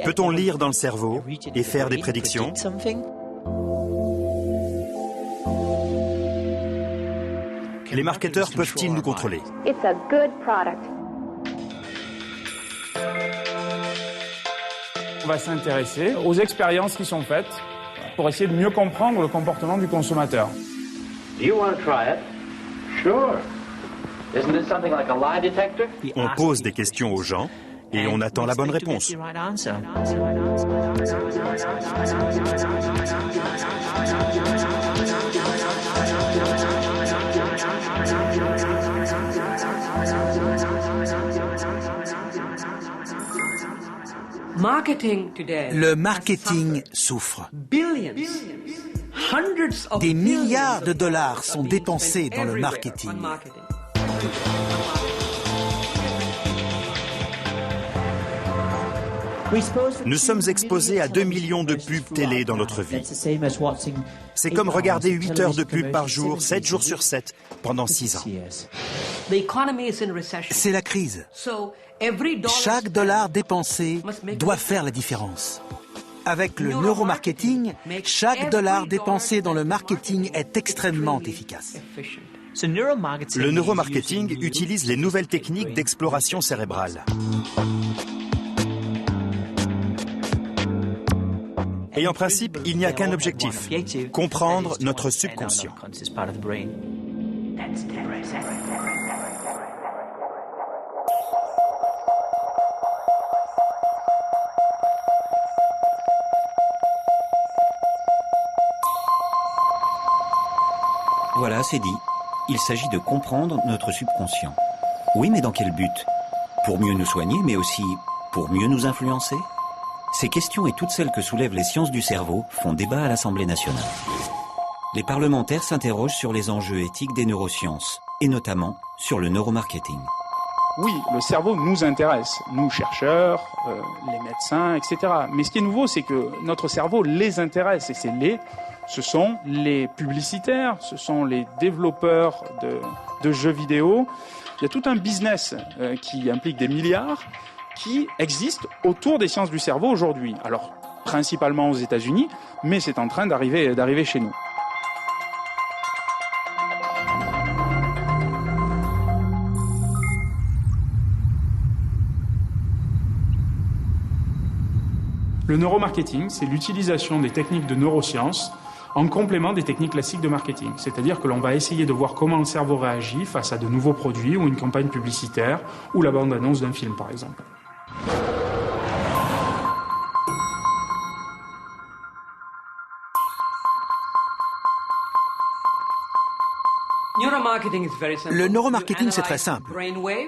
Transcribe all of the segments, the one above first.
Peut-on lire dans le cerveau et faire des prédictions? Les marketeurs peuvent-ils nous contrôler? On va s'intéresser aux expériences qui sont faites pour essayer de mieux comprendre le comportement du consommateur. On pose des questions aux gens et on attend la bonne réponse. Le marketing souffre. Des milliards de dollars sont dépensés dans le marketing. Nous sommes exposés à 2 millions de pubs télé dans notre vie. C'est comme regarder 8 heures de pub par jour, 7 jours sur 7, pendant 6 ans. C'est la crise. Chaque dollar dépensé doit faire la différence. Avec le neuromarketing, chaque dollar dépensé dans le marketing est extrêmement efficace. Le neuromarketing utilise les nouvelles techniques d'exploration cérébrale. Et en principe, il n'y a qu'un objectif, comprendre notre subconscient. Voilà, c'est dit. Il s'agit de comprendre notre subconscient. Oui, mais dans quel but? Pour mieux nous soigner, mais aussi pour mieux nous influencer? Ces questions et toutes celles que soulèvent les sciences du cerveau font débat à l'Assemblée nationale. Les parlementaires s'interrogent sur les enjeux éthiques des neurosciences, et notamment sur le neuromarketing. Oui, le cerveau nous intéresse, nous chercheurs, les médecins, etc. Mais ce qui est nouveau, c'est que notre cerveau les intéresse, et ce sont les publicitaires, ce sont les développeurs de jeux vidéo. Il y a tout un business qui implique des milliards qui existe autour des sciences du cerveau aujourd'hui. Alors, principalement aux États-Unis, mais c'est en train d'arriver chez nous. Le neuromarketing, c'est l'utilisation des techniques de neurosciences en complément des techniques classiques de marketing. C'est-à-dire que l'on va essayer de voir comment le cerveau réagit face à de nouveaux produits ou une campagne publicitaire ou la bande-annonce d'un film, par exemple. Le neuromarketing, c'est très simple.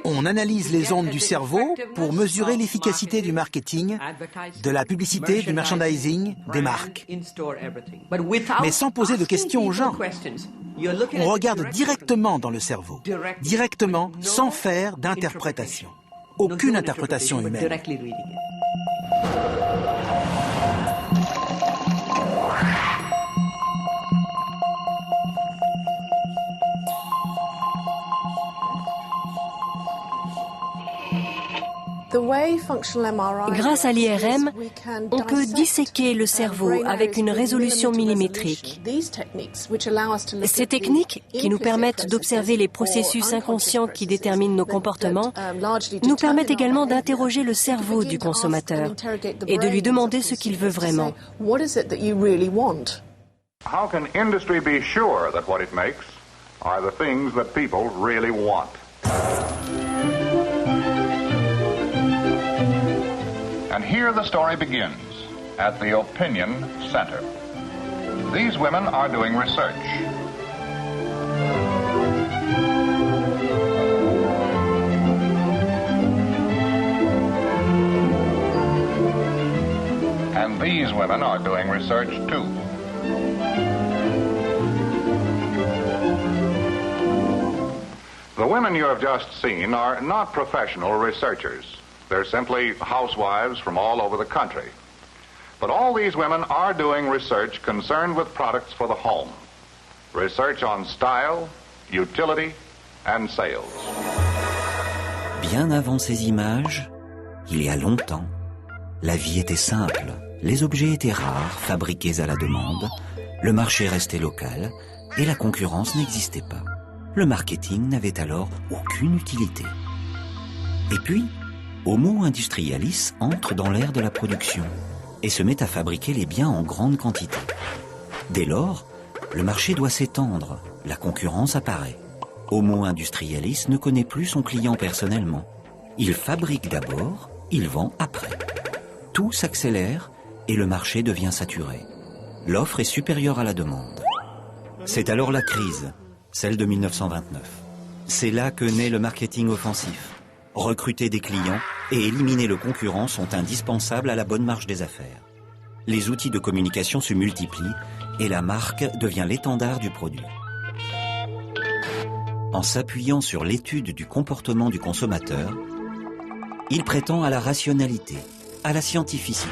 On analyse les ondes du cerveau pour mesurer l'efficacité du marketing, de la publicité, du merchandising, des marques. Mais sans poser de questions aux gens. On regarde directement dans le cerveau, directement, sans faire d'interprétation. Aucune interprétation humaine. Grâce à l'IRM, on peut disséquer le cerveau avec une résolution millimétrique. Ces techniques, qui nous permettent d'observer les processus inconscients qui déterminent nos comportements, nous permettent également d'interroger le cerveau du consommateur et de lui demander ce qu'il veut vraiment. How can industry be sure that what it makes are the things that people really want? And here the story begins, at the Opinion Center. These women are doing research. And these women are doing research too. The women you have just seen are not professional researchers. They're simply housewives from all over the country. But all these women are doing research concerned with products for the home. Research on style, utility, and sales. Bien avant ces images, il y a longtemps, La vie était simple, les objets étaient rares, fabriqués à la demande, le marché restait local et la concurrence n'existait pas. Le marketing n'avait alors aucune utilité. Et puis, Homo industrialis entre dans l'ère de la production et se met à fabriquer les biens en grande quantité. Dès lors, le marché doit s'étendre, la concurrence apparaît. Homo industrialis ne connaît plus son client personnellement. Il fabrique d'abord, il vend après. Tout s'accélère et le marché devient saturé. L'offre est supérieure à la demande. C'est alors la crise, celle de 1929. C'est là que naît le marketing offensif. Recruter des clients et éliminer le concurrent sont indispensables à la bonne marche des affaires. Les outils de communication se multiplient et la marque devient l'étendard du produit. En s'appuyant sur l'étude du comportement du consommateur, il prétend à la rationalité, à la scientificité.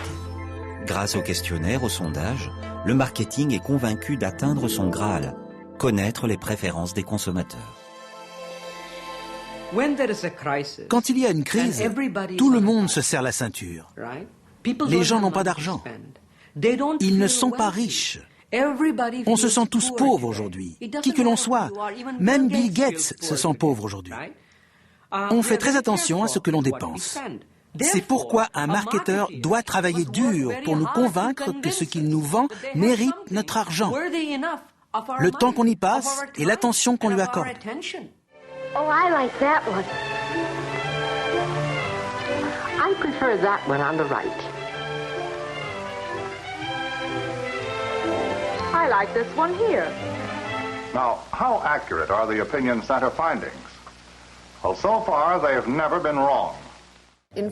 Grâce aux questionnaires, aux sondages, le marketing est convaincu d'atteindre son Graal, connaître les préférences des consommateurs. Quand il y a une crise, tout le monde se serre la ceinture. Les gens n'ont pas d'argent. Ils ne sont pas riches. On se sent tous pauvres aujourd'hui, qui que l'on soit. Même Bill Gates se sent pauvre aujourd'hui. On fait très attention à ce que l'on dépense. C'est pourquoi un marketeur doit travailler dur pour nous convaincre que ce qu'il nous vend mérite notre argent, le temps qu'on y passe et l'attention qu'on lui accorde. Oh, I like that one. I prefer that one on the right. I like this one here. Now, how accurate are the Opinion Center findings? Well, so far, they've never been wrong. Il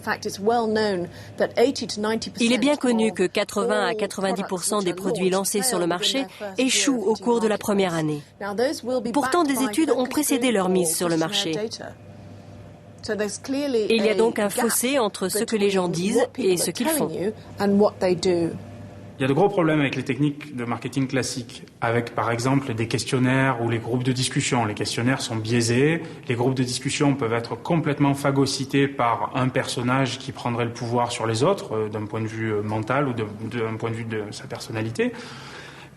est bien connu que 80 à 90% des produits lancés sur le marché échouent au cours de la première année. Pourtant, des études ont précédé leur mise sur le marché. Et il y a donc un fossé entre ce que les gens disent et ce qu'ils font. Il y a de gros problèmes avec les techniques de marketing classiques, avec par exemple des questionnaires ou les groupes de discussion. Les questionnaires sont biaisés, les groupes de discussion peuvent être complètement phagocytés par un personnage qui prendrait le pouvoir sur les autres, d'un point de vue mental ou d'un point de vue de sa personnalité.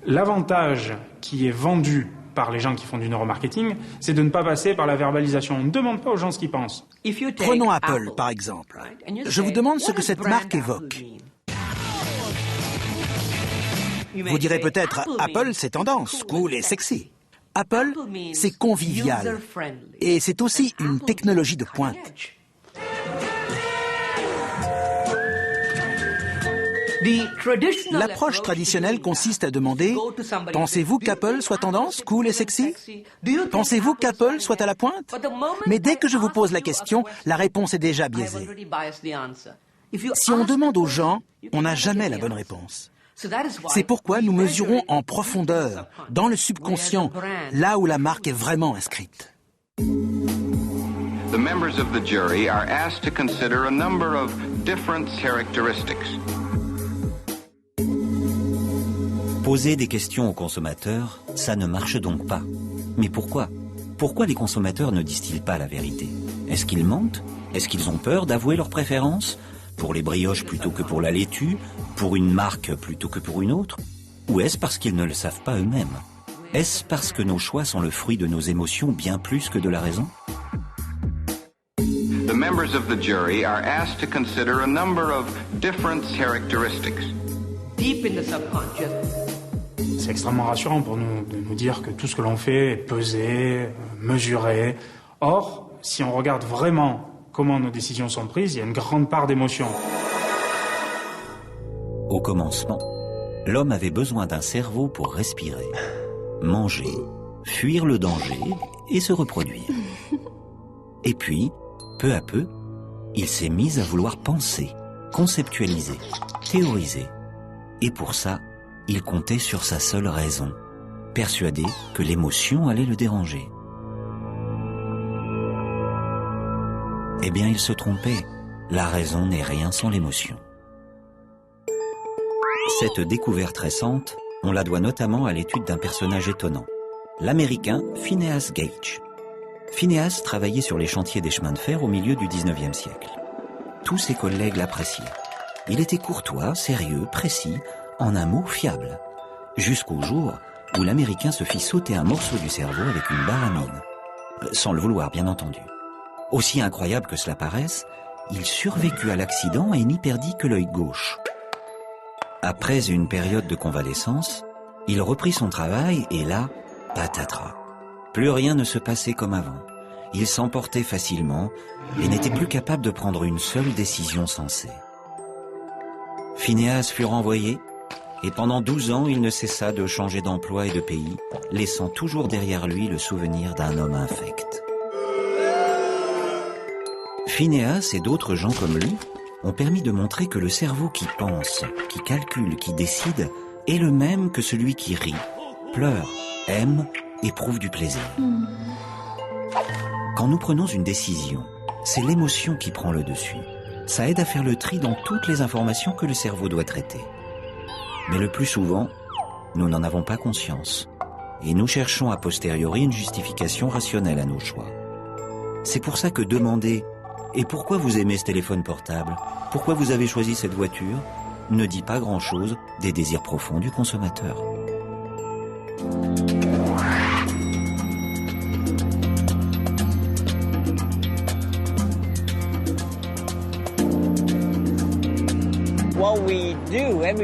L'avantage qui est vendu par les gens qui font du neuromarketing, c'est de ne pas passer par la verbalisation. On ne demande pas aux gens ce qu'ils pensent. Prenons Apple, par exemple. Je vous demande ce que cette marque évoque. Vous direz peut-être, Apple, c'est tendance, cool et sexy. Apple, c'est convivial. Et c'est aussi une technologie de pointe. L'approche traditionnelle consiste à demander « Pensez-vous qu'Apple soit tendance, cool et sexy ? Pensez-vous qu'Apple soit à la pointe ?» Mais dès que je vous pose la question, la réponse est déjà biaisée. Si on demande aux gens, on n'a jamais la bonne réponse. C'est pourquoi nous mesurons en profondeur, dans le subconscient, là où la marque est vraiment inscrite. The members of the jury are asked to consider a number of different characteristics. Poser des questions aux consommateurs, ça ne marche donc pas. Mais pourquoi ? Pourquoi les consommateurs ne disent-ils pas la vérité ? Est-ce qu'ils mentent ? Est-ce qu'ils ont peur d'avouer leurs préférences ? Pour les brioches plutôt que pour la laitue, pour une marque plutôt que pour une autre? Ou est-ce parce qu'ils ne le savent pas eux-mêmes? Est-ce parce que nos choix sont le fruit de nos émotions bien plus que de la raison? The members of the jury are asked to consider a number of different characteristics. Deep in the subconscious. C'est extrêmement rassurant pour nous de nous dire que tout ce que l'on fait est pesé, mesuré. Or, si on regarde vraiment comment nos décisions sont prises, il y a une grande part d'émotion. Au commencement, l'homme avait besoin d'un cerveau pour respirer, manger, fuir le danger et se reproduire. Et puis, peu à peu, il s'est mis à vouloir penser, conceptualiser, théoriser. Et pour ça, il comptait sur sa seule raison, persuadé que l'émotion allait le déranger. Eh bien, il se trompait. La raison n'est rien sans l'émotion. Cette découverte récente, on la doit notamment à l'étude d'un personnage étonnant, l'Américain Phineas Gage. Phineas travaillait sur les chantiers des chemins de fer au milieu du 19e siècle. Tous ses collègues l'appréciaient. Il était courtois, sérieux, précis, en un mot fiable. Jusqu'au jour où l'Américain se fit sauter un morceau du cerveau avec une barre à mine. Sans le vouloir, bien entendu. Aussi incroyable que cela paraisse, il survécut à l'accident et n'y perdit que l'œil gauche. Après une période de convalescence, il reprit son travail et là, patatras. Plus rien ne se passait comme avant. Il s'emportait facilement et n'était plus capable de prendre une seule décision sensée. Phinéas fut renvoyé et pendant 12 ans, il ne cessa de changer d'emploi et de pays, laissant toujours derrière lui le souvenir d'un homme infect. Phinéas et d'autres gens comme lui ont permis de montrer que le cerveau qui pense, qui calcule, qui décide est le même que celui qui rit, pleure, aime, éprouve du plaisir. Quand nous prenons une décision, c'est l'émotion qui prend le dessus. Ça aide à faire le tri dans toutes les informations que le cerveau doit traiter. Mais le plus souvent, nous n'en avons pas conscience. Et nous cherchons a posteriori une justification rationnelle à nos choix. C'est pour ça que demander « Et pourquoi vous aimez ce téléphone portable? Pourquoi vous avez choisi cette voiture ?» ne dit pas grand-chose des désirs profonds du consommateur.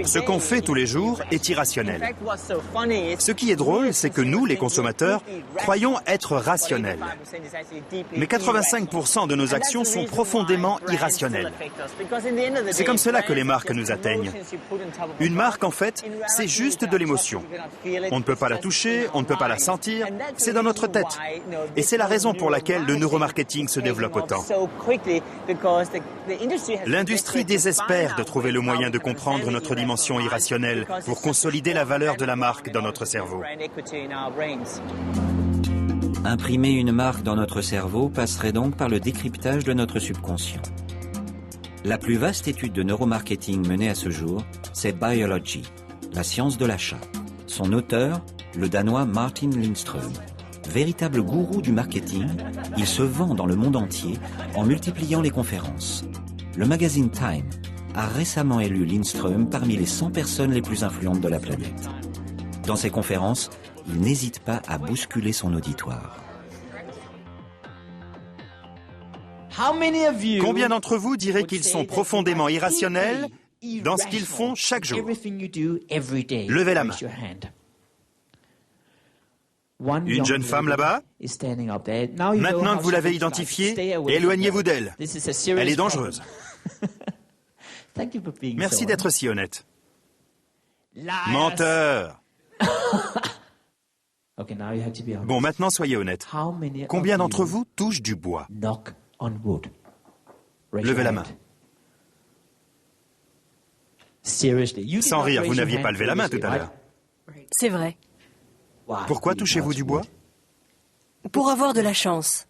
Ce qu'on fait tous les jours est irrationnel. Ce qui est drôle, c'est que nous, les consommateurs, croyons être rationnels. Mais 85% de nos actions sont profondément irrationnelles. C'est comme cela que les marques nous atteignent. Une marque, en fait, c'est juste de l'émotion. On ne peut pas la toucher, on ne peut pas la sentir, c'est dans notre tête. Et c'est la raison pour laquelle le neuromarketing se développe autant. L'industrie désespère de trouver le moyen de comprendre notre dimension irrationnelle pour consolider la valeur de la marque dans notre cerveau. Imprimer une marque dans notre cerveau passerait donc par le décryptage de notre subconscient. La plus vaste étude de neuromarketing menée à ce jour, c'est Biology, la science de l'achat. Son auteur, le Danois Martin Lindström. Véritable gourou du marketing, il se vend dans le monde entier en multipliant les conférences. Le magazine Time a récemment élu Lindström parmi les 100 personnes les plus influentes de la planète. Dans ses conférences, il n'hésite pas à bousculer son auditoire. Combien d'entre vous diraient qu'ils sont profondément irrationnels dans ce qu'ils font chaque jour? Levez la main. Une jeune femme là-bas? Maintenant que vous l'avez identifiée, éloignez-vous d'elle. Elle est dangereuse. Merci d'être si honnête. Menteur! Bon, maintenant soyez honnête. Combien d'entre vous touchent du bois? Levez la main. Sans rire, vous n'aviez pas levé la main tout à l'heure. C'est vrai. Pourquoi touchez-vous du bois? Pour avoir de la chance.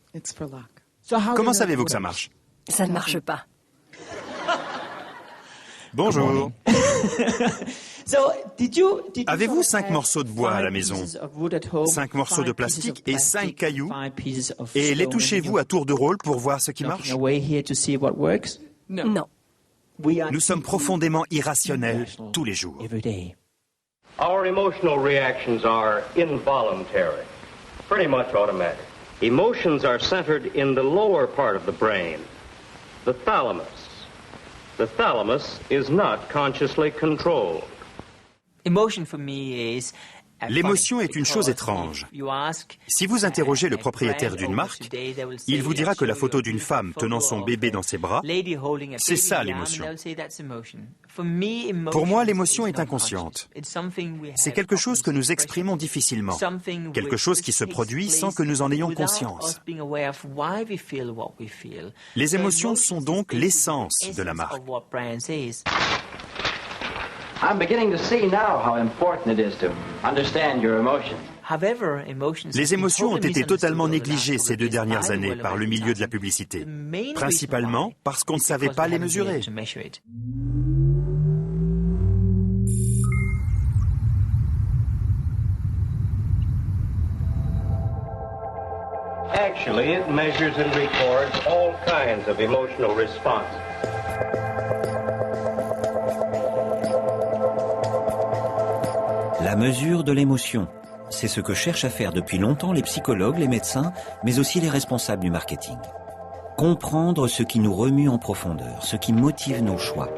Comment savez-vous que ça marche? Ça ne marche pas. Bonjour. Avez-vous 5 morceaux de bois à la maison, 5 morceaux de plastique et 5 cailloux? Et les touchez-vous à tour de rôle pour voir ce qui marche? Non. Nous sommes profondément irrationnels tous les jours. Our emotional reactions are involuntary, pretty much automatic. Emotions are centered in the lower part of the brain, the thalamus. The thalamus is not consciously controlled. L'émotion est une chose étrange. Si vous interrogez le propriétaire d'une marque, il vous dira que la photo d'une femme tenant son bébé dans ses bras, c'est ça l'émotion. Pour moi, l'émotion est inconsciente. C'est quelque chose que nous exprimons difficilement, quelque chose qui se produit sans que nous en ayons conscience. Les émotions sont donc l'essence de la marque. I'm beginning to see now how important it is to understand your emotions. Les émotions ont été totalement négligées ces 2 dernières années par le milieu de la publicité, principalement parce qu'on ne savait pas les mesurer. Actually, it measures and records all kinds of emotional responses. La mesure de l'émotion, c'est ce que cherchent à faire depuis longtemps les psychologues, les médecins, mais aussi les responsables du marketing. Comprendre ce qui nous remue en profondeur, ce qui motive nos choix.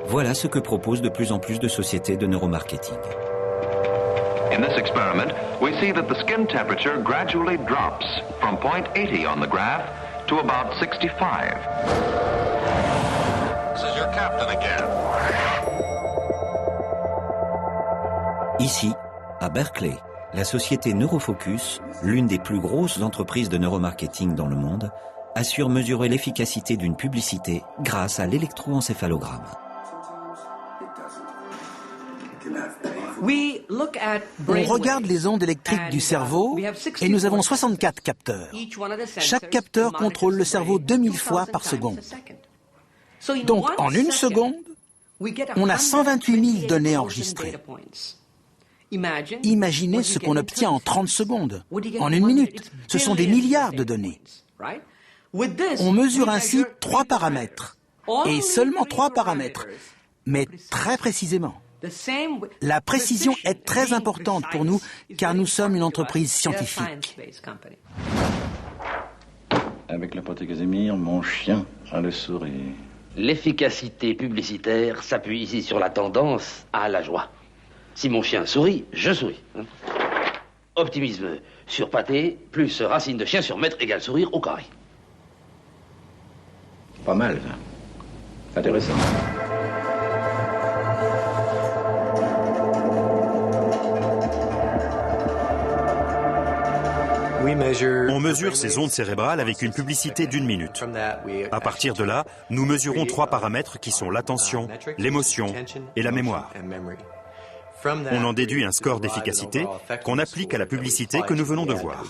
Voilà ce que proposent de plus en plus de sociétés de neuromarketing. In this experiment, we see that the skin temperature gradually drops from point 80 on the graph to about 65. This is your captain again. Ici, à Berkeley, la société Neurofocus, l'une des plus grosses entreprises de neuromarketing dans le monde, assure mesurer l'efficacité d'une publicité grâce à l'électroencéphalogramme. On regarde les ondes électriques du cerveau et nous avons 64 capteurs. Chaque capteur contrôle le cerveau 2000 fois par seconde. Donc, en une seconde, on a 128 000 données enregistrées. Imaginez ce qu'on obtient en 30 secondes, en une minute. Ce sont des milliards de données. On mesure ainsi 3 paramètres, et seulement 3 paramètres, mais très précisément. La précision est très importante pour nous, car nous sommes une entreprise scientifique. Avec l'apothécasémir, mon chien a le sourire. L'efficacité publicitaire s'appuie ici sur la tendance à la joie. Si mon chien sourit, je souris. Optimisme sur pâté, plus racine de chien sur mètre égale sourire au carré. Pas mal, ça. Intéressant. On mesure ces ondes cérébrales avec une publicité d'1 minute. À partir de là, nous mesurons 3 paramètres qui sont l'attention, l'émotion et la mémoire. On en déduit un score d'efficacité qu'on applique à la publicité que nous venons de voir.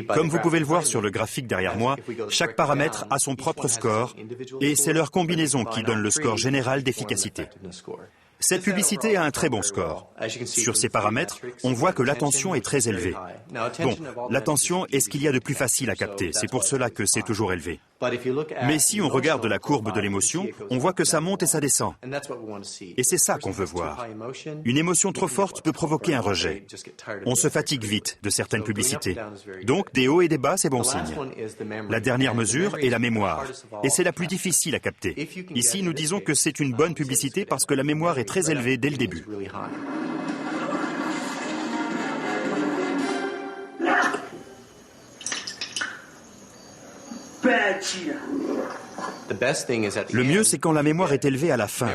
Comme vous pouvez le voir sur le graphique derrière moi, chaque paramètre a son propre score et c'est leur combinaison qui donne le score général d'efficacité. Cette publicité a un très bon score. Sur ces paramètres, on voit que l'attention est très élevée. Bon, l'attention est ce qu'il y a de plus facile à capter, c'est pour cela que c'est toujours élevé. Mais si on regarde la courbe de l'émotion, on voit que ça monte et ça descend. Et c'est ça qu'on veut voir. Une émotion trop forte peut provoquer un rejet. On se fatigue vite de certaines publicités. Donc, des hauts et des bas, c'est bon signe. La dernière mesure est la mémoire. Et c'est la plus difficile à capter. Ici, nous disons que c'est une bonne publicité parce que la mémoire est très élevée dès le début. Le mieux, c'est quand la mémoire est élevée à la fin,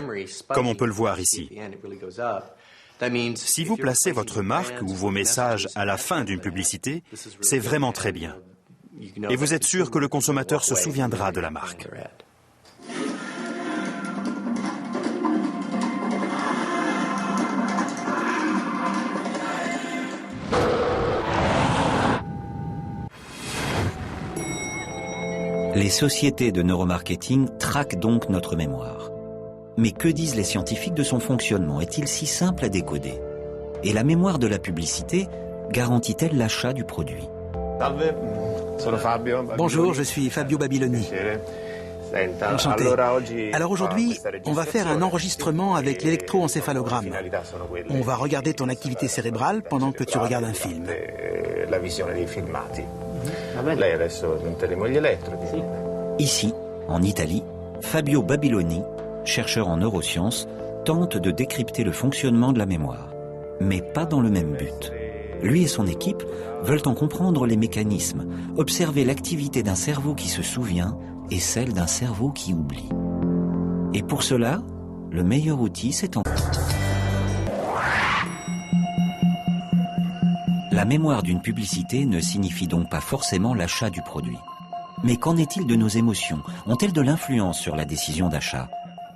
comme on peut le voir ici. Si vous placez votre marque ou vos messages à la fin d'une publicité, c'est vraiment très bien. Et vous êtes sûr que le consommateur se souviendra de la marque. Les sociétés de neuromarketing traquent donc notre mémoire. Mais que disent les scientifiques de son fonctionnement? Est-il si simple à décoder? Et la mémoire de la publicité garantit-elle l'achat du produit? Bonjour, je suis Fabio Babiloni. Enchanté. Alors aujourd'hui, on va faire un enregistrement avec l'électroencéphalogramme. On va regarder ton activité cérébrale pendant que tu regardes un film. Ici, en Italie, Fabio Babiloni, chercheur en neurosciences, tente de décrypter le fonctionnement de la mémoire. Mais pas dans le même but. Lui et son équipe veulent en comprendre les mécanismes, observer l'activité d'un cerveau qui se souvient et celle d'un cerveau qui oublie. Et pour cela, le meilleur outil, c'est en... La mémoire d'une publicité ne signifie donc pas forcément l'achat du produit. Mais qu'en est-il de nos émotions? Ont-elles de l'influence sur la décision d'achat?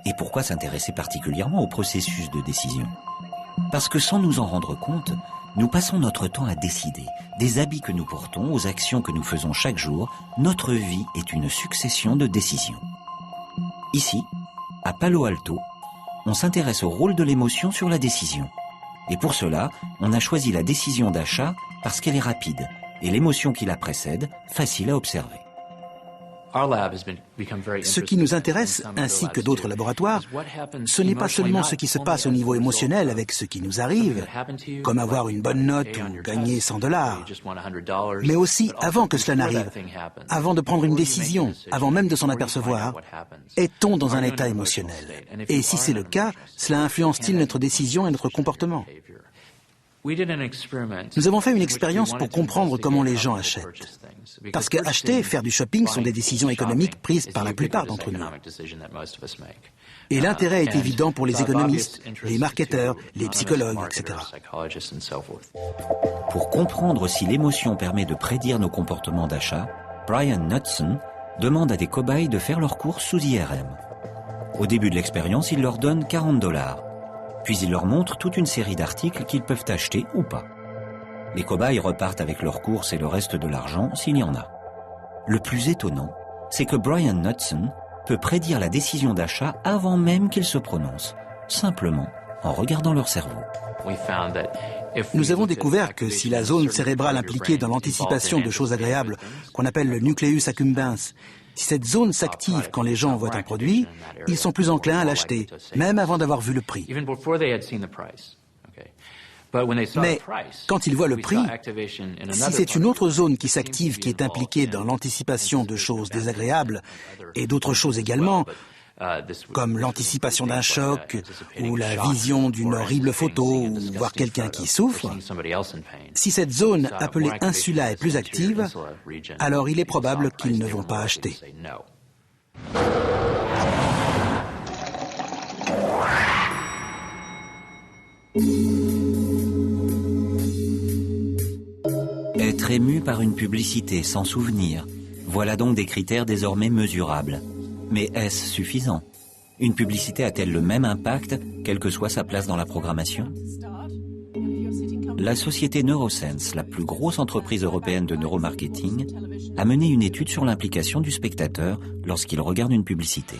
Et pourquoi s'intéresser particulièrement au processus de décision? Parce que sans nous en rendre compte, nous passons notre temps à décider. Des habits que nous portons aux actions que nous faisons chaque jour, notre vie est une succession de décisions. Ici, à Palo Alto, on s'intéresse au rôle de l'émotion sur la décision. Et pour cela, on a choisi la décision d'achat parce qu'elle est rapide et l'émotion qui la précède, facile à observer. Ce qui nous intéresse, ainsi que d'autres laboratoires, ce n'est pas seulement ce qui se passe au niveau émotionnel avec ce qui nous arrive, comme avoir une bonne note ou gagner $100, mais aussi avant que cela n'arrive, avant de prendre une décision, avant même de s'en apercevoir, est-on dans un état émotionnel? Et si c'est le cas, cela influence-t-il notre décision et notre comportement? Nous avons fait une expérience pour comprendre comment les gens achètent. Parce que acheter, faire du shopping sont des décisions économiques prises par la plupart d'entre nous. Et l'intérêt est évident pour les économistes, les marketeurs, les psychologues, etc. Pour comprendre si l'émotion permet de prédire nos comportements d'achat, Brian Knudson demande à des cobayes de faire leurs courses sous IRM. Au début de l'expérience, il leur donne $40. Puis il leur montre toute une série d'articles qu'ils peuvent acheter ou pas. Les cobayes repartent avec leurs courses et le reste de l'argent s'il y en a. Le plus étonnant, c'est que Brian Knudson peut prédire la décision d'achat avant même qu'ils se prononcent, simplement en regardant leur cerveau. Nous avons découvert que si la zone cérébrale impliquée dans l'anticipation de choses agréables, qu'on appelle le nucleus accumbens, si cette zone s'active quand les gens voient un produit, ils sont plus enclins à l'acheter, même avant d'avoir vu le prix. Mais quand ils voient le prix, si c'est une autre zone qui s'active qui est impliquée dans l'anticipation de choses désagréables et d'autres choses également, comme l'anticipation d'un choc ou la vision d'une horrible photo ou voir quelqu'un qui souffre, si cette zone appelée insula est plus active, alors il est probable qu'ils ne vont pas acheter. Être ému par une publicité sans souvenir, voilà donc des critères désormais mesurables. Mais est-ce suffisant? Une publicité a-t-elle le même impact, quelle que soit sa place dans la programmation? La société Neurosense, la plus grosse entreprise européenne de neuromarketing, a mené une étude sur l'implication du spectateur lorsqu'il regarde une publicité.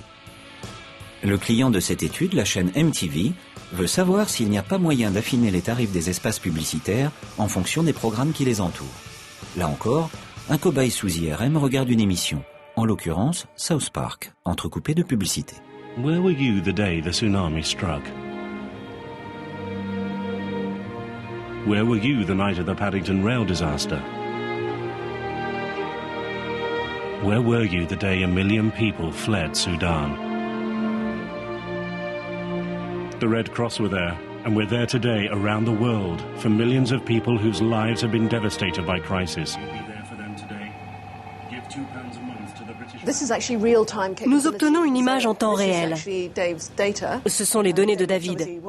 Le client de cette étude, la chaîne MTV, veut savoir s'il n'y a pas moyen d'affiner les tarifs des espaces publicitaires en fonction des programmes qui les entourent. Là encore, un cobaye sous IRM regarde une émission, en l'occurrence South Park, entrecoupée de publicités. Where were you the day the tsunami struck? Where were you the night of the Paddington rail disaster? Where were you the day 1 million people fled Sudan? The Red Cross were there, and we're there today around the world for millions of people whose lives have been devastated by crisis. Nous obtenons une image en temps réel. Ce sont les données de David.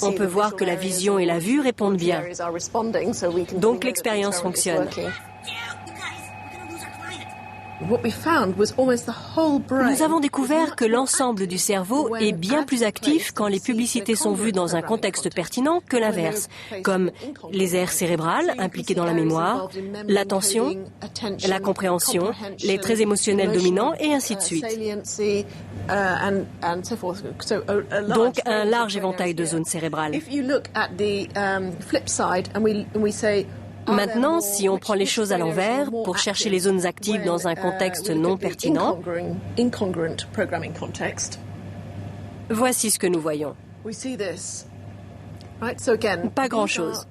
On peut voir que la vision et la vue répondent bien. Donc l'expérience fonctionne. Nous avons découvert que l'ensemble du cerveau est bien plus actif quand les publicités sont vues dans un contexte pertinent que l'inverse, comme les aires cérébrales impliquées dans la mémoire, l'attention, la compréhension, les traits émotionnels dominants et ainsi de suite. Donc un large éventail de zones cérébrales. Maintenant, si on prend les choses à l'envers pour chercher les zones actives dans un contexte non pertinent, voici ce que nous voyons. Pas grand-chose.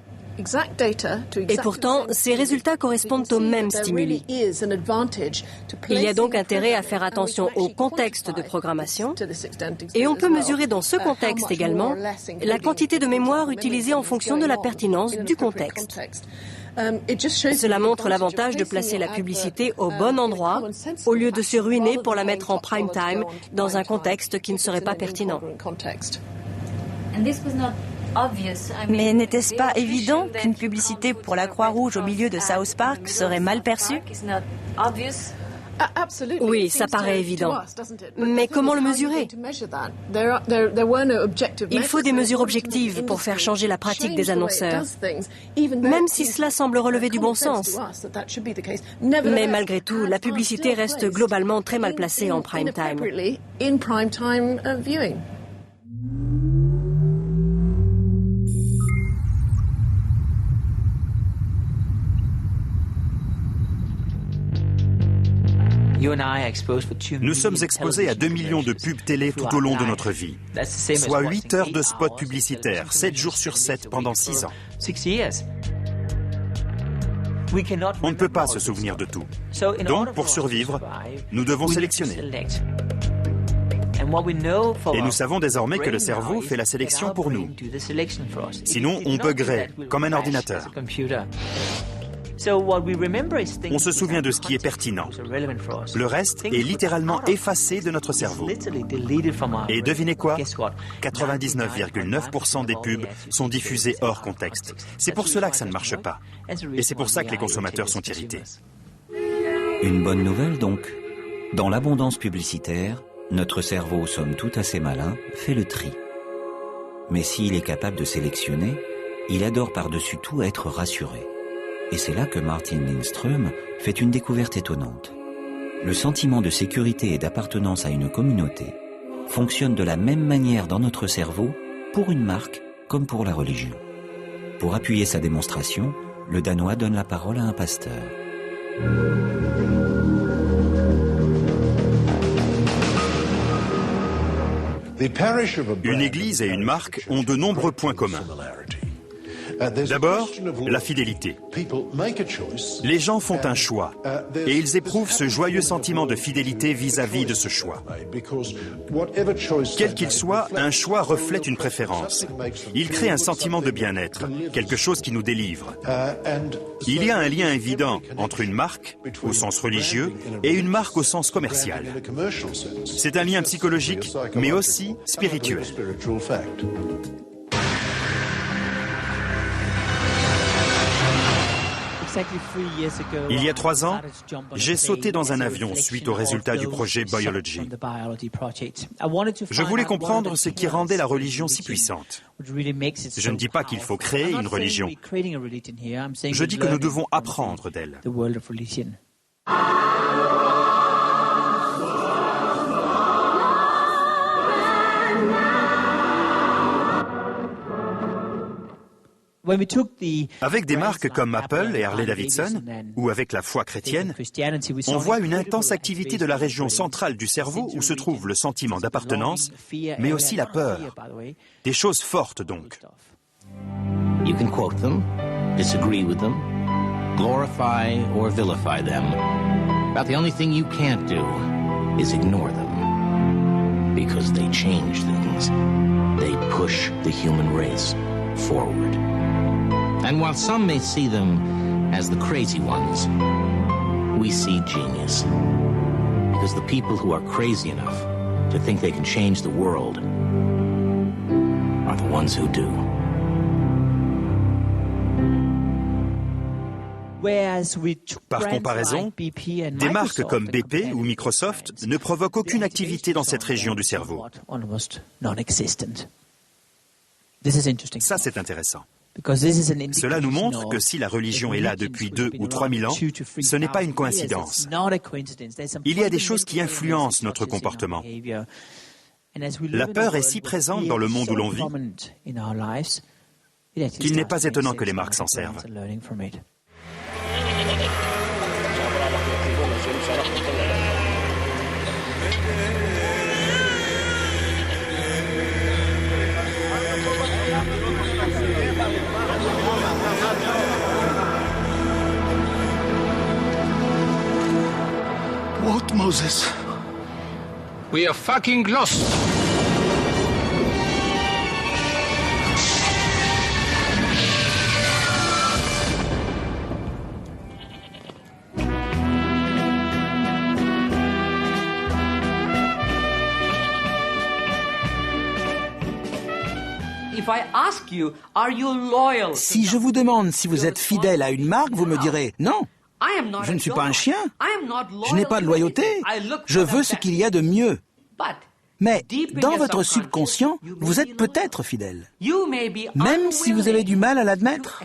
Et pourtant, ces résultats correspondent aux mêmes stimuli. Il y a donc intérêt à faire attention au contexte de programmation et on peut mesurer dans ce contexte également la quantité de mémoire utilisée en fonction de la pertinence du contexte. Cela montre l'avantage de placer la publicité au bon endroit au lieu de se ruiner pour la mettre en prime time dans un contexte qui ne serait pas pertinent. Mais n'était-ce pas évident qu'une publicité pour la Croix-Rouge au milieu de South Park serait mal perçue? Oui, ça paraît évident. Mais comment le mesurer? Il faut des mesures objectives pour faire changer la pratique des annonceurs, même si cela semble relever du bon sens. Mais malgré tout, la publicité reste globalement très mal placée en prime time. Nous sommes exposés à 2 millions de pubs télé tout au long de notre vie, soit 8 heures de spots publicitaires, 7 jours sur 7 pendant 6 ans. On ne peut pas se souvenir de tout. Donc, pour survivre, nous devons sélectionner. Et nous savons désormais que le cerveau fait la sélection pour nous. Sinon, on buggerait, comme un ordinateur. On se souvient de ce qui est pertinent. Le reste est littéralement effacé de notre cerveau. Et devinez quoi? 99,9% des pubs sont diffusées hors contexte. C'est pour cela que ça ne marche pas. Et c'est pour ça que les consommateurs sont irrités. Une bonne nouvelle donc. Dans l'abondance publicitaire, notre cerveau, somme toute assez malin, fait le tri. Mais s'il est capable de sélectionner, il adore par-dessus tout être rassuré. Et c'est là que Martin Lindström fait une découverte étonnante. Le sentiment de sécurité et d'appartenance à une communauté fonctionne de la même manière dans notre cerveau pour une marque comme pour la religion. Pour appuyer sa démonstration, le Danois donne la parole à un pasteur. Une église et une marque ont de nombreux points communs. D'abord, la fidélité. Les gens font un choix et ils éprouvent ce joyeux sentiment de fidélité vis-à-vis de ce choix. Quel qu'il soit, un choix reflète une préférence. Il crée un sentiment de bien-être, quelque chose qui nous délivre. Il y a un lien évident entre une marque, au sens religieux, et une marque au sens commercial. C'est un lien psychologique, mais aussi spirituel. Il y a 3 ans, j'ai sauté dans un avion suite au résultat du projet Biology. Je voulais comprendre ce qui rendait la religion si puissante. Je ne dis pas qu'il faut créer une religion. Je dis que nous devons apprendre d'elle. Avec des marques comme Apple et Harley-Davidson, ou avec la foi chrétienne, on voit une intense activité de la région centrale du cerveau où se trouve le sentiment d'appartenance, mais aussi la peur. Des choses fortes donc. You can quote them, disagree with them, glorify or vilify them. But the only thing you can't do is ignore them. Because they change things. They push the human race forward. And while some may see them as the crazy ones, we see genius. Because the people who are crazy enough to think they can change the world are the ones who do. Par comparaison, des marques comme BP ou Microsoft ne provoquent aucune activité dans cette région du cerveau. Ça, c'est intéressant. Cela nous montre que si la religion est là depuis 2 ou 3 000 ans, ce n'est pas une coïncidence. Il y a des choses qui influencent notre comportement. La peur est si présente dans le monde où l'on vit qu'il n'est pas étonnant que les marques s'en servent. What, Moses? We are fucking lost. Si je vous demande si vous êtes fidèle à une marque, vous me direz non. Je ne suis pas un chien. Je n'ai pas de loyauté. Je veux ce qu'il y a de mieux. Mais dans votre subconscient, vous êtes peut-être fidèle, même si vous avez du mal à l'admettre.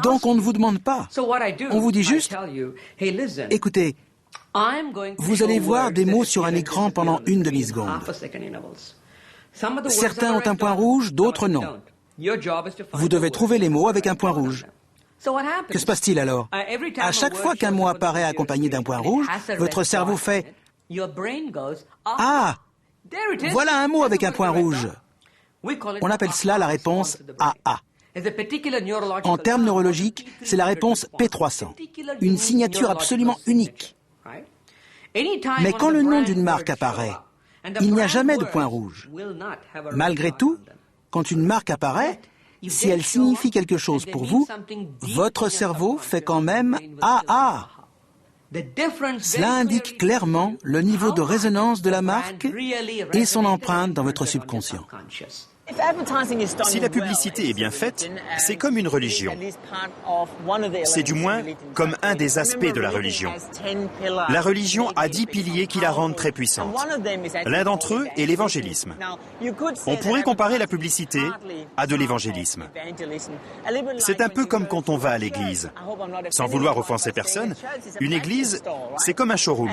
Donc on ne vous demande pas. On vous dit juste, écoutez, vous allez voir des mots sur un écran pendant une demi-seconde. Certains ont un point rouge, d'autres non. Vous devez trouver les mots avec un point rouge. Que se passe-t-il alors? À chaque fois qu'un mot apparaît accompagné d'un point rouge, votre cerveau fait « Ah, voilà un mot avec un point rouge ». On appelle cela la réponse AA. En termes neurologiques, c'est la réponse P300, une signature absolument unique. Mais quand le nom d'une marque apparaît, il n'y a jamais de point rouge. Malgré tout, quand une marque apparaît, si elle signifie quelque chose pour vous, votre cerveau fait quand même « Ah, ah ». Cela indique clairement le niveau de résonance de la marque et son empreinte dans votre subconscient. Si la publicité est bien faite, c'est comme une religion. C'est du moins comme un des aspects de la religion. La religion a 10 piliers qui la rendent très puissante. L'un d'entre eux est l'évangélisme. On pourrait comparer la publicité à de l'évangélisme. C'est un peu comme quand on va à l'église. Sans vouloir offenser personne, une église, c'est comme un showroom.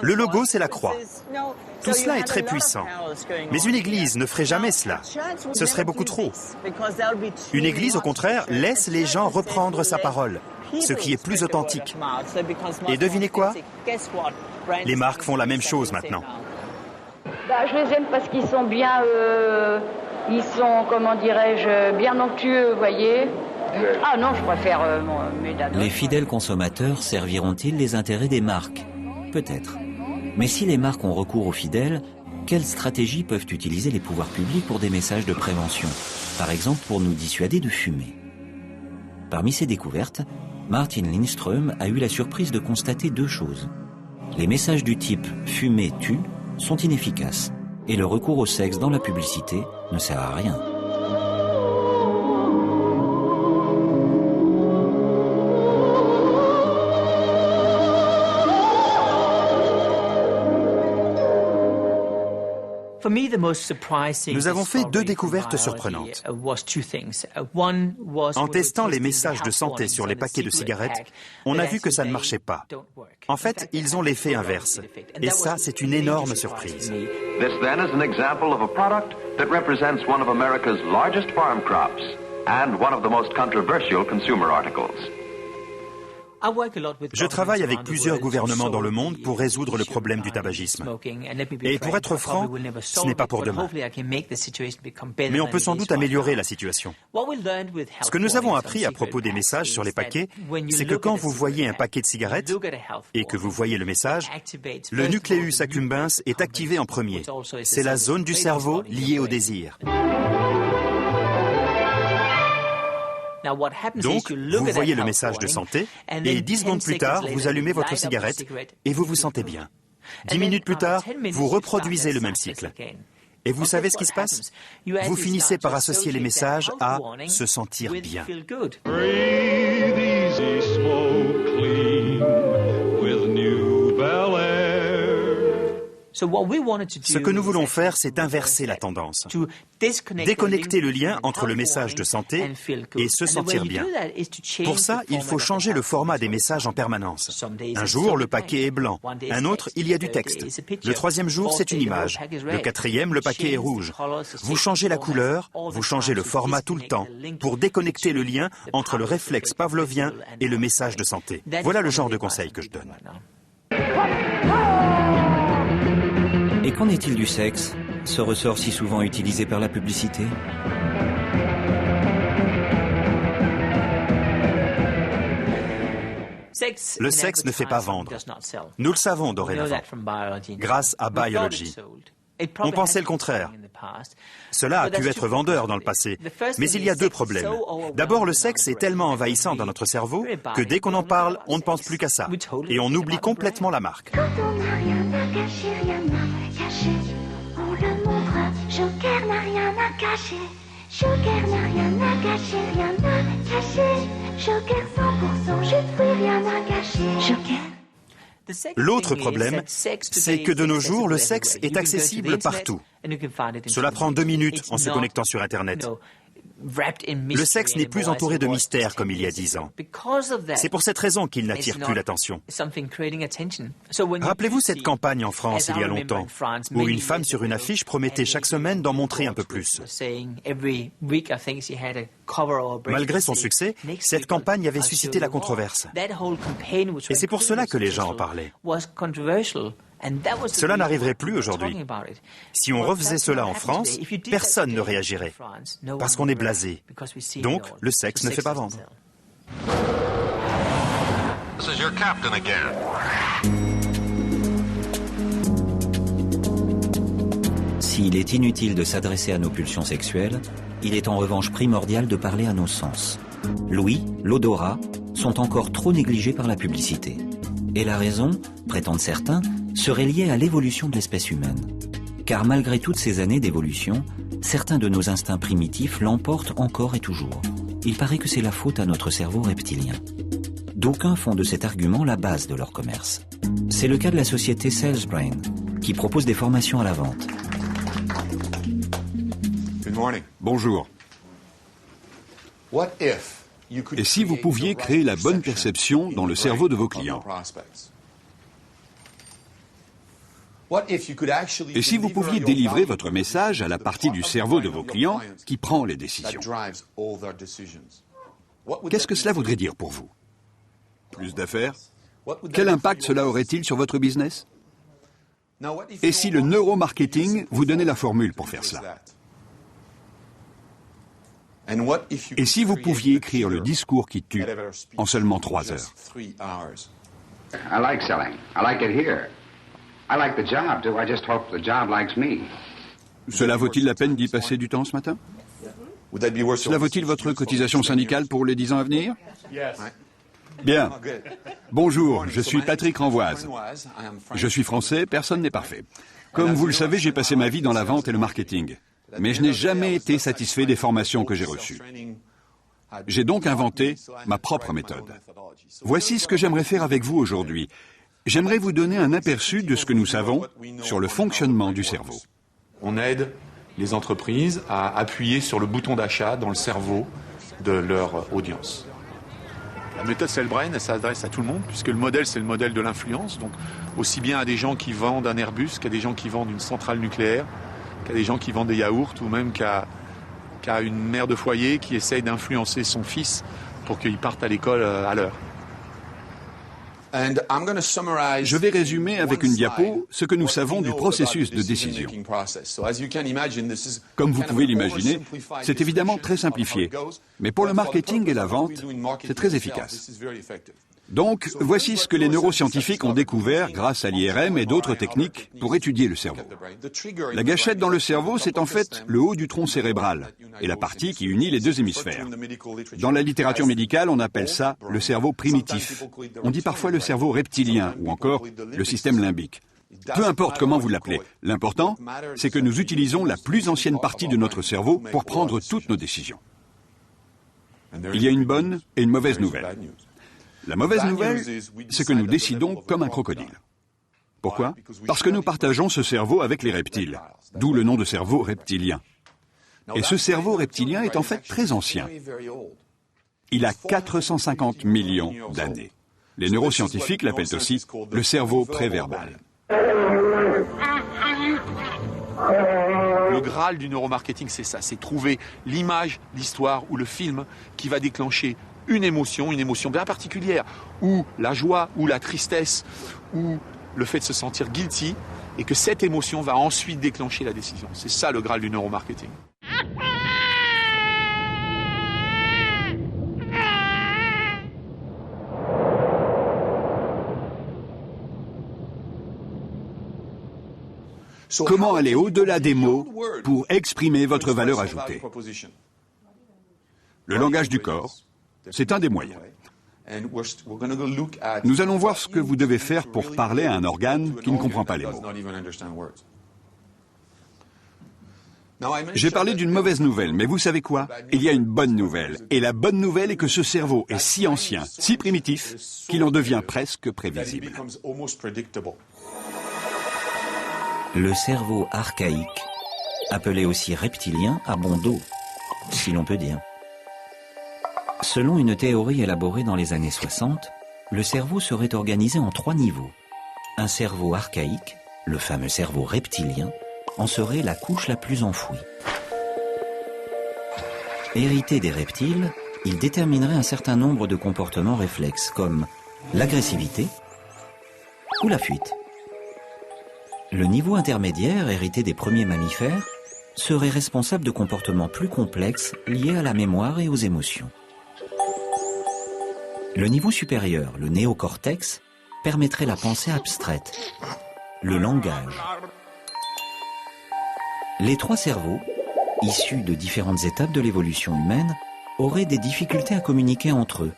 Le logo, c'est la croix. Tout cela est très puissant. Mais une église ne ferait jamais cela. Ce serait beaucoup trop. Une église, au contraire, laisse les gens reprendre sa parole, ce qui est plus authentique. Et devinez quoi? Les marques font la même chose maintenant. Je les aime parce qu'ils sont bien, ils sont, comment dirais-je, bien onctueux, vous voyez. Ah non, je préfère mes dados. Les fidèles consommateurs serviront-ils les intérêts des marques? Peut-être. Mais si les marques ont recours aux fidèles, quelles stratégies peuvent utiliser les pouvoirs publics pour des messages de prévention? Par exemple, pour nous dissuader de fumer. Parmi ces découvertes, Martin Lindström a eu la surprise de constater deux choses. Les messages du type « fumer tue » sont inefficaces et le recours au sexe dans la publicité ne sert à rien. Nous avons fait deux découvertes surprenantes. En testant les messages de santé sur les paquets de cigarettes, on a vu que ça ne marchait pas. En fait, ils ont l'effet inverse. Et ça, c'est une énorme surprise. This then is an example of a product that represents one of America's largest farm crops and one of the most controversial consumer articles. Je travaille avec plusieurs gouvernements dans le monde pour résoudre le problème du tabagisme. Et pour être franc, ce n'est pas pour demain. Mais on peut sans doute améliorer la situation. Ce que nous avons appris à propos des messages sur les paquets, c'est que quand vous voyez un paquet de cigarettes et que vous voyez le message, le nucléus accumbens est activé en premier. C'est la zone du cerveau liée au désir. Donc, vous voyez le message de santé, et 10 secondes plus tard, vous allumez votre cigarette et vous vous sentez bien. 10 minutes plus tard, vous reproduisez le même cycle. Et vous savez ce qui se passe? Vous finissez par associer les messages à se sentir bien. Ce que nous voulons faire, c'est inverser la tendance. Déconnecter le lien entre le message de santé et se sentir bien. Pour ça, il faut changer le format des messages en permanence. Un jour, le paquet est blanc. Un autre, il y a du texte. Le troisième jour, c'est une image. Le quatrième, le paquet est rouge. Vous changez la couleur, vous changez le format tout le temps pour déconnecter le lien entre le réflexe pavlovien et le message de santé. Voilà le genre de conseils que je donne. Et qu'en est-il du sexe, ce ressort si souvent utilisé par la publicité? Le sexe ne fait pas vendre. Nous le savons dorénavant, grâce à Biology. On pensait le contraire. Cela a pu être vendeur dans le passé, mais il y a deux problèmes. D'abord, le sexe est tellement envahissant dans notre cerveau que dès qu'on en parle, on ne pense plus qu'à ça. Et on oublie complètement la marque. Quand on n'a rien à cacher, rien à cacher, on le montre. Joker n'a rien à cacher. Joker n'a rien à cacher, rien à cacher. Joker 100%, je ne fais rien à cacher. Joker. L'autre problème, c'est que de nos jours, le sexe est accessible partout. Cela prend 2 minutes en se connectant sur Internet. Le sexe n'est plus entouré de mystères comme il y a 10 ans. C'est pour cette raison qu'il n'attire plus l'attention. Rappelez-vous cette campagne en France il y a longtemps, où une femme sur une affiche promettait chaque semaine d'en montrer un peu plus. Malgré son succès, cette campagne avait suscité la controverse. Et c'est pour cela que les gens en parlaient. Cela n'arriverait plus aujourd'hui. Si on refaisait cela en France, personne ne réagirait, parce qu'on est blasé. Donc, le sexe ne fait pas vendre. This is your captain again. S'il est inutile de s'adresser à nos pulsions sexuelles, il est en revanche primordial de parler à nos sens. L'ouïe, l'odorat sont encore trop négligés par la publicité. Et la raison, prétendent certains, serait liée à l'évolution de l'espèce humaine. Car malgré toutes ces années d'évolution, certains de nos instincts primitifs l'emportent encore et toujours. Il paraît que c'est la faute à notre cerveau reptilien. D'aucuns font de cet argument la base de leur commerce. C'est le cas de la société Salesbrain, qui propose des formations à la vente. Bonjour. Et si vous pouviez créer la bonne perception dans le cerveau de vos clients? Et si vous pouviez délivrer votre message à la partie du cerveau de vos clients qui prend les décisions? Qu'est-ce que cela voudrait dire pour vous? Plus d'affaires? Quel impact cela aurait-il sur votre business? Et si le neuromarketing vous donnait la formule pour faire cela? Et si vous pouviez écrire le discours qui tue en seulement 3 heures? I like selling. I like it here. I like the job too. I just hope the job likes me. Cela vaut-il la peine d'y passer du temps ce matin? Cela vaut-il votre cotisation syndicale pour les 10 ans à venir? Bien. Bonjour, je suis Patrick Renvoise. Je suis français, personne n'est parfait. Comme vous le savez, j'ai passé ma vie dans la vente et le marketing. Mais je n'ai jamais été satisfait des formations que j'ai reçues. J'ai donc inventé ma propre méthode. Voici ce que j'aimerais faire avec vous aujourd'hui. J'aimerais vous donner un aperçu de ce que nous savons sur le fonctionnement du cerveau. On aide les entreprises à appuyer sur le bouton d'achat dans le cerveau de leur audience. La méthode Salesbrain, elle s'adresse à tout le monde, puisque le modèle, c'est le modèle de l'influence. Donc, aussi bien à des gens qui vendent un Airbus qu'à des gens qui vendent une centrale nucléaire, qu'à des gens qui vendent des yaourts, ou même qu'à une mère de foyer qui essaye d'influencer son fils pour qu'il parte à l'école à l'heure. Je vais résumer avec une diapo ce que nous savons du processus de décision. Comme vous pouvez l'imaginer, c'est évidemment très simplifié, mais pour le marketing et la vente, c'est très efficace. Donc, voici ce que les neuroscientifiques ont découvert grâce à l'IRM et d'autres techniques pour étudier le cerveau. La gâchette dans le cerveau, c'est en fait le haut du tronc cérébral et la partie qui unit les 2 hémisphères. Dans la littérature médicale, on appelle ça le cerveau primitif. On dit parfois le cerveau reptilien ou encore le système limbique. Peu importe comment vous l'appelez, l'important, c'est que nous utilisons la plus ancienne partie de notre cerveau pour prendre toutes nos décisions. Il y a une bonne et une mauvaise nouvelle. La mauvaise nouvelle, c'est que nous décidons comme un crocodile. Pourquoi? Parce que nous partageons ce cerveau avec les reptiles, d'où le nom de cerveau reptilien. Et ce cerveau reptilien est en fait très ancien. Il a 450 millions d'années. Les neuroscientifiques l'appellent aussi le cerveau préverbal. Le Graal du neuromarketing, c'est ça, c'est trouver l'image, l'histoire ou le film qui va déclencher une émotion bien particulière, ou la joie, ou la tristesse, ou le fait de se sentir guilty, et que cette émotion va ensuite déclencher la décision. C'est ça le Graal du neuromarketing. Comment aller au-delà des mots pour exprimer votre valeur ajoutée? Le langage du corps, c'est un des moyens. Nous allons voir ce que vous devez faire pour parler à un organe qui ne comprend pas les mots. J'ai parlé d'une mauvaise nouvelle, mais vous savez quoi? Il y a une bonne nouvelle. Et la bonne nouvelle est que ce cerveau est si ancien, si primitif, qu'il en devient presque prévisible. Le cerveau archaïque, appelé aussi reptilien, a bon dos. si l'on peut dire. Selon une théorie élaborée dans les années 60, le cerveau serait organisé en 3 niveaux. Un cerveau archaïque, le fameux cerveau reptilien, en serait la couche la plus enfouie. Hérité des reptiles, il déterminerait un certain nombre de comportements réflexes, comme l'agressivité ou la fuite. Le niveau intermédiaire, hérité des premiers mammifères, serait responsable de comportements plus complexes liés à la mémoire et aux émotions. Le niveau supérieur, le néocortex, permettrait la pensée abstraite, le langage. Les 3 cerveaux, issus de différentes étapes de l'évolution humaine, auraient des difficultés à communiquer entre eux.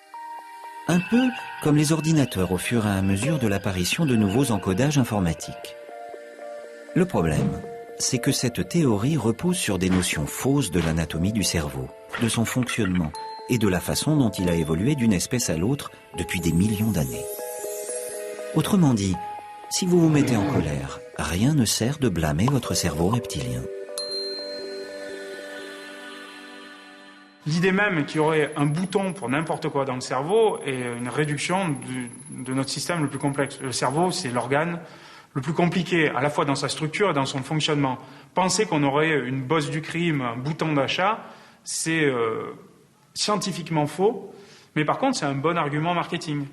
Un peu comme les ordinateurs au fur et à mesure de l'apparition de nouveaux encodages informatiques. Le problème, c'est que cette théorie repose sur des notions fausses de l'anatomie du cerveau, de son fonctionnement et de la façon dont il a évolué d'une espèce à l'autre depuis des millions d'années. Autrement dit, si vous vous mettez en colère, rien ne sert de blâmer votre cerveau reptilien. L'idée même qu'il y aurait un bouton pour n'importe quoi dans le cerveau est une réduction de notre système le plus complexe. Le cerveau, c'est l'organe le plus compliqué, à la fois dans sa structure et dans son fonctionnement. Penser qu'on aurait une bosse du crime, un bouton d'achat, c'est scientifiquement faux, mais par contre, c'est un bon argument marketing.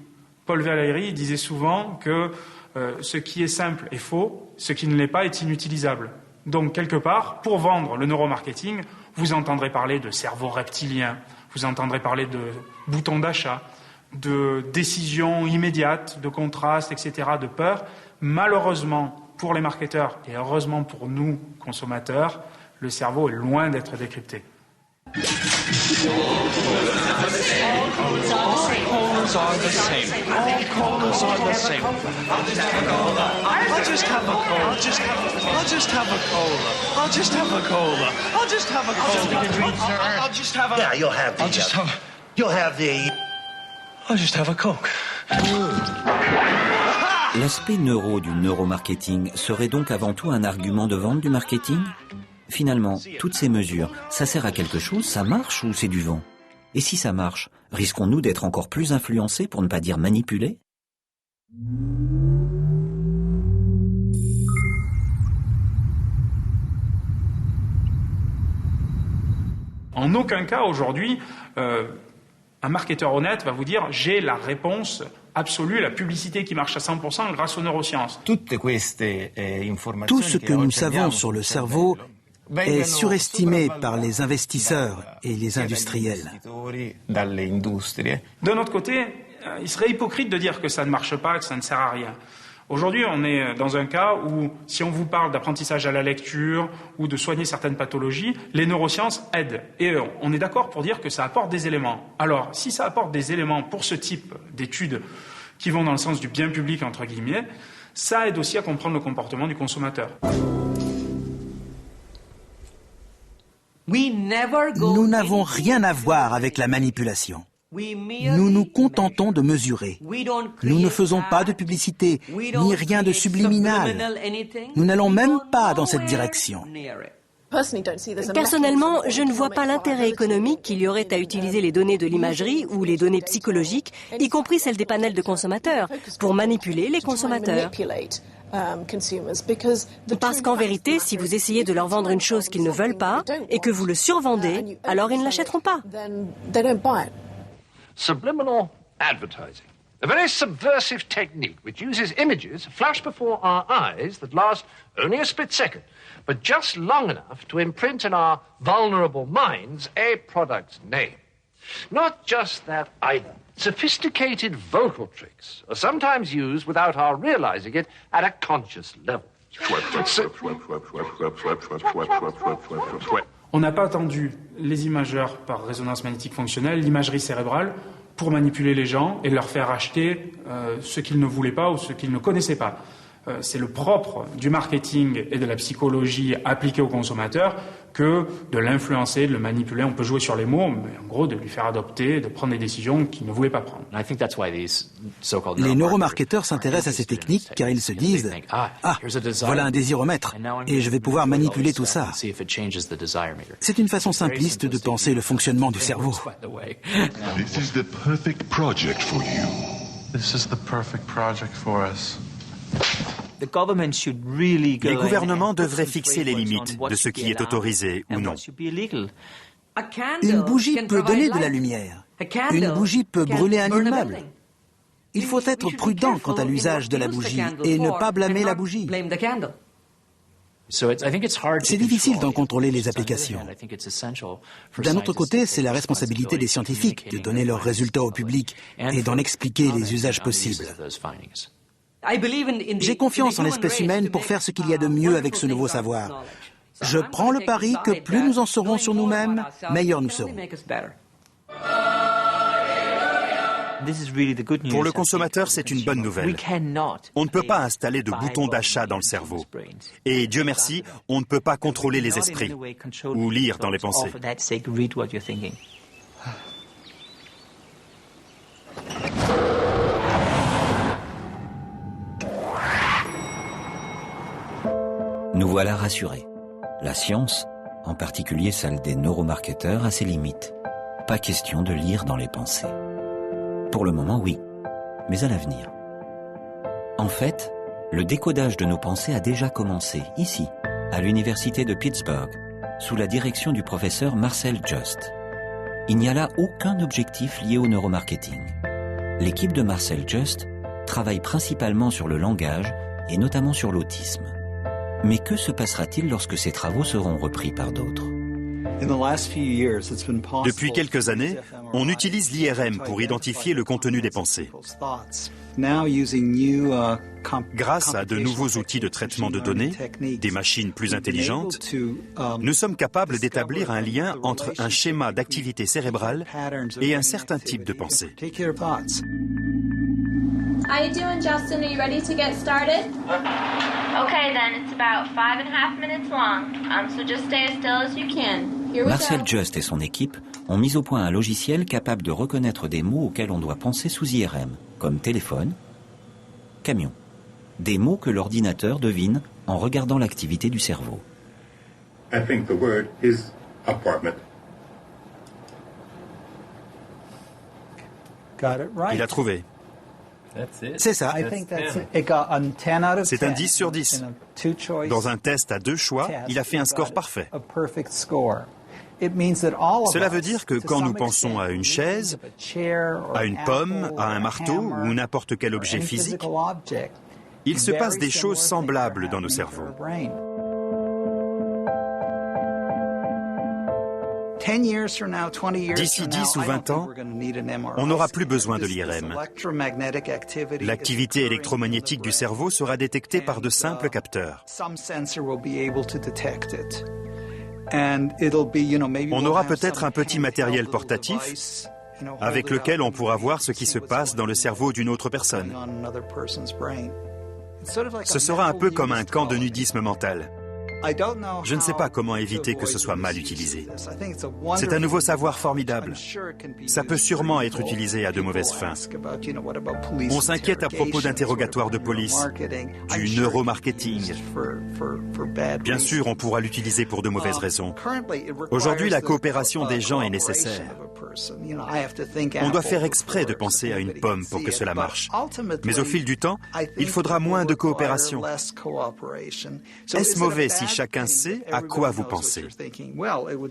Paul Valéry disait souvent que ce qui est simple est faux, ce qui ne l'est pas est inutilisable. Donc, quelque part, pour vendre le neuromarketing, vous entendrez parler de cerveau reptilien, vous entendrez parler de boutons d'achat, de décisions immédiates, de contrastes, etc., de peur. Malheureusement, pour les marketeurs et heureusement pour nous, consommateurs, le cerveau est loin d'être décrypté. All colas are the same. All colas are the same. I'll just have a cola. I'll just have a cola. I'll just have a cola. I'll just have a cola. I'll just have a cola. I'll just have a. Yeah, you'll have the. You'll have the. I'll just have a Coke. L'aspect neuro du neuromarketing serait donc avant tout un argument de vente du marketing ? Finalement, toutes ces mesures, ça sert à quelque chose, ça marche ou c'est du vent ? Et si ça marche, risquons-nous d'être encore plus influencés, pour ne pas dire manipulés ? En aucun cas aujourd'hui, un marketeur honnête va vous dire « j'ai la réponse absolue, la publicité qui marche à 100% grâce aux neurosciences ». Tout ce que nous savons sur le cerveau est surestimé par les investisseurs et les industriels. D'un autre côté, il serait hypocrite de dire que ça ne marche pas, que ça ne sert à rien. Aujourd'hui, on est dans un cas où, si on vous parle d'apprentissage à la lecture ou de soigner certaines pathologies, les neurosciences aident. Et on est d'accord pour dire que ça apporte des éléments. Alors, si ça apporte des éléments pour ce type d'études qui vont dans le sens du bien public, entre guillemets, ça aide aussi à comprendre le comportement du consommateur. Nous n'avons rien à voir avec la manipulation. Nous nous contentons de mesurer. Nous ne faisons pas de publicité, ni rien de subliminal. Nous n'allons même pas dans cette direction. Personnellement, je ne vois pas l'intérêt économique qu'il y aurait à utiliser les données de l'imagerie ou les données psychologiques, y compris celles des panels de consommateurs, pour manipuler les consommateurs. Parce qu'en vérité, si vous essayez de leur vendre une chose qu'ils ne veulent pas et que vous le survendez, alors ils ne l'achèteront pas. Subliminal advertising. A very subversive technique which uses images flash before our eyes that last only a split second, but just long enough to imprint in our vulnerable minds a product's name. Not just that either. Sophisticated vocal tricks are sometimes used without our realizing it at a conscious level. On n'a pas attendu les imageurs par résonance magnétique fonctionnelle, l'imagerie cérébrale, pour manipuler les gens et leur faire acheter ce qu'ils ne voulaient pas ou ce qu'ils ne connaissaient pas. C'est le propre du marketing et de la psychologie appliquée au consommateur que de l'influencer, de le manipuler. On peut jouer sur les mots, mais en gros de lui faire adopter, de prendre des décisions qu'il ne voulait pas prendre. Les neuromarketeurs s'intéressent à ces techniques car ils se disent « Ah, voilà un désiromètre et je vais pouvoir manipuler tout ça ». C'est une façon simpliste de penser le fonctionnement du cerveau. This is the perfect project for you. This is the perfect project for us. Les gouvernements devraient fixer les limites de ce qui est autorisé ou non. Une bougie peut donner de la lumière. Une bougie peut brûler un immeuble. Il faut être prudent quant à l'usage de la bougie et ne pas blâmer la bougie. C'est difficile d'en contrôler les applications. D'un autre côté, c'est la responsabilité des scientifiques de donner leurs résultats au public et d'en expliquer les usages possibles. J'ai confiance en l'espèce humaine pour faire ce qu'il y a de mieux avec ce nouveau savoir. Je prends le pari que plus nous en saurons sur nous-mêmes, meilleurs nous serons. Pour le consommateur, c'est une bonne nouvelle. On ne peut pas installer de boutons d'achat dans le cerveau. Et Dieu merci, on ne peut pas contrôler les esprits ou lire dans les pensées. Nous voilà rassurés. La science, en particulier celle des neuromarketeurs, a ses limites. Pas question de lire dans les pensées. Pour le moment, oui, mais à l'avenir. En fait, le décodage de nos pensées a déjà commencé, ici, à l'université de Pittsburgh, sous la direction du professeur Marcel Just. Il n'y a là aucun objectif lié au neuromarketing. L'équipe de Marcel Just travaille principalement sur le langage et notamment sur l'autisme. Mais que se passera-t-il lorsque ces travaux seront repris par d'autres ? Depuis quelques années, on utilise l'IRM pour identifier le contenu des pensées. Grâce à de nouveaux outils de traitement de données, des machines plus intelligentes, nous sommes capables d'établir un lien entre un schéma d'activité cérébrale et un certain type de pensée. How you doing, Justin? Are you ready to get started? Okay, then. It's about 5.5 minutes long. So just stay as still as you can. Here we Marcel go. Just et son équipe ont mis au point un logiciel capable de reconnaître des mots auxquels on doit penser sous IRM, comme téléphone, camion. Des mots que l'ordinateur devine en regardant l'activité du cerveau. I think the word is apartment. Il a trouvé. C'est ça. C'est un 10 sur 10. Dans un test à 2 choix, il a fait un score parfait. Cela veut dire que quand nous pensons à une chaise, à une pomme, à un marteau ou n'importe quel objet physique, il se passe des choses semblables dans nos cerveaux. D'ici 10 ou 20 ans, on n'aura plus besoin de l'IRM. L'activité électromagnétique du cerveau sera détectée par de simples capteurs. On aura peut-être un petit matériel portatif avec lequel on pourra voir ce qui se passe dans le cerveau d'une autre personne. Ce sera un peu comme un camp de nudisme mental. Je ne sais pas comment éviter que ce soit mal utilisé. C'est un nouveau savoir formidable. Ça peut sûrement être utilisé à de mauvaises fins. On s'inquiète à propos d'interrogatoires de police, du neuromarketing. Bien sûr, on pourra l'utiliser pour de mauvaises raisons. Aujourd'hui, la coopération des gens est nécessaire. On doit faire exprès de penser à une pomme pour que cela marche. Mais au fil du temps, il faudra moins de coopération. Est-ce mauvais si chacun sait à quoi vous pensez?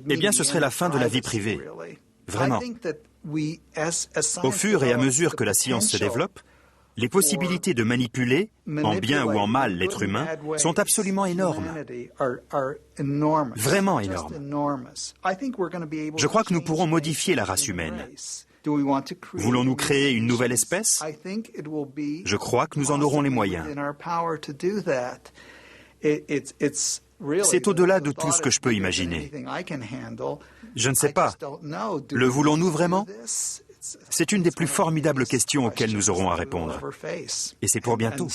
Eh bien, ce serait la fin de la vie privée. Vraiment. Au fur et à mesure que la science se développe, les possibilités de manipuler, en bien ou en mal, l'être humain sont absolument énormes. Vraiment énormes. Je crois que nous pourrons modifier la race humaine. Voulons-nous créer une nouvelle espèce? Je crois que nous en aurons les moyens. C'est au-delà de tout ce que je peux imaginer. Je ne sais pas. Le voulons-nous vraiment? C'est une des plus formidables questions auxquelles nous aurons à répondre. Et c'est pour bientôt.